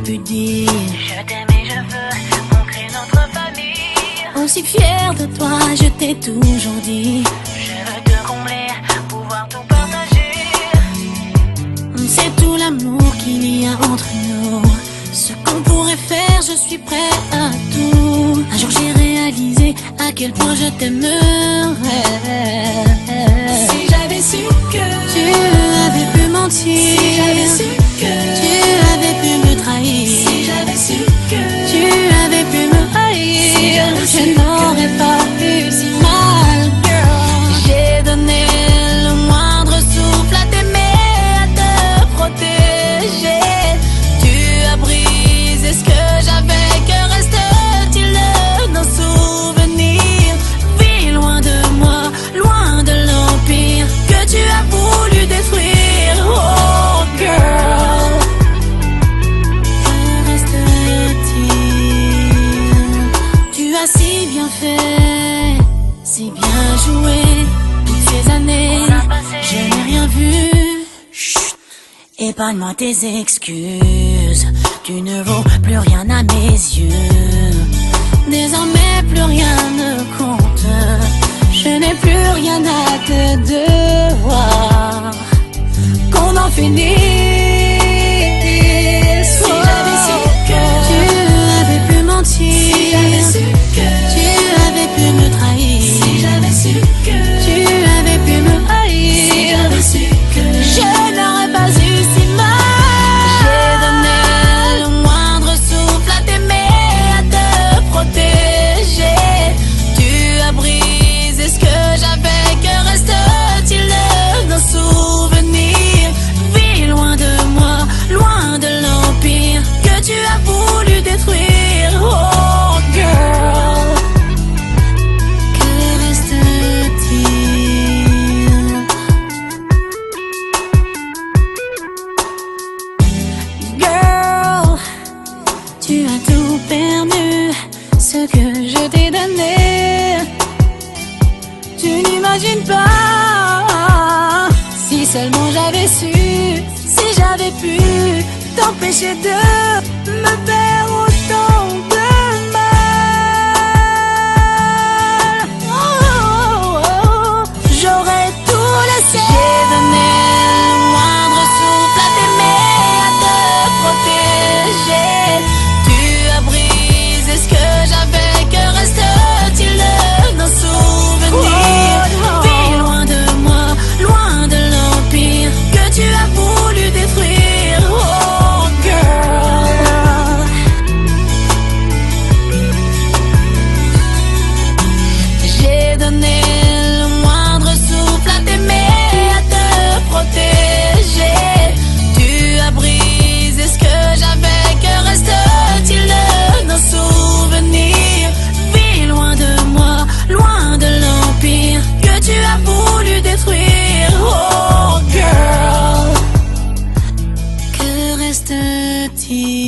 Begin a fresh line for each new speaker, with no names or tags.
pu dire
je t'aime et je veux qu'on crée notre famille.
Aussi fière de toi, je t'ai toujours dit
Je veux te combler, pouvoir tout partager.
C'est tout l'amour qu'il y a entre nous. Ce qu'on pourrait faire, je suis prêt à tout. Un jour j'ai réalisé à quel point je t'aimerais.
Si j'avais su que
tu avais pu mentir,
si j'avais su que
tu avais pu me trahir,
si j'avais su que
tu avais pu me haïr,
si j'avais su
je n'aurais pas eu si mal, girl. J'ai donné le moindre souffle à t'aimer, à te protéger. Tu as brisé ce que j'avais, que reste-t-il de nos souvenirs? Vis loin de moi, loin de l'empire que tu as voulu détruire. Oh girl, que reste-t-il? Tu as si bien fait, si bien joué. Toutes ces années, je n'ai rien vu. Chut, épargne-moi tes excuses. Tu ne vaux plus rien à mes yeux. Désormais plus rien ne compte. Je n'ai plus rien à te devoir. Qu'on en finisse.
si j'avais su que
tu avais pu mentir,
si j'avais su que
tu avais pu me trahir,
si j'avais su que
tu avais pu me haïr,
si j'avais su que
je n'aurais pas eu si mal. J'ai donné le moindre souffle à t'aimer, à te protéger. Tu as brisé ce que j'avais, que reste-t-il de nos souvenirs? Vis loin de moi, loin de l'empire que tu as voulu détruire. Oh girl, que reste-t-il? Girl, tu as tout perdu, ce que je t'ai donné. Tu n'imagines pas, si seulement j'avais su, si j'avais pu t'empêcher de me faire autant de mal. Oh, oh, oh, j'aurais tout laissé. J'ai donné le moindre souffle à t'aimer, à te protéger. Tu as brisé ce que j'avais, que reste-t-il de nos souvenirs? Vis loin de moi, loin de l'empire que tu as voulu détruire. Oh girl, j'ai donné le moindre souffle à t'aimer, à te protéger. Tu as brisé ce que j'avais, que reste-t-il de nos souvenirs? Vis loin de moi, loin de l'empire que tu as voulu détruire. Oh girl, que reste-t-il?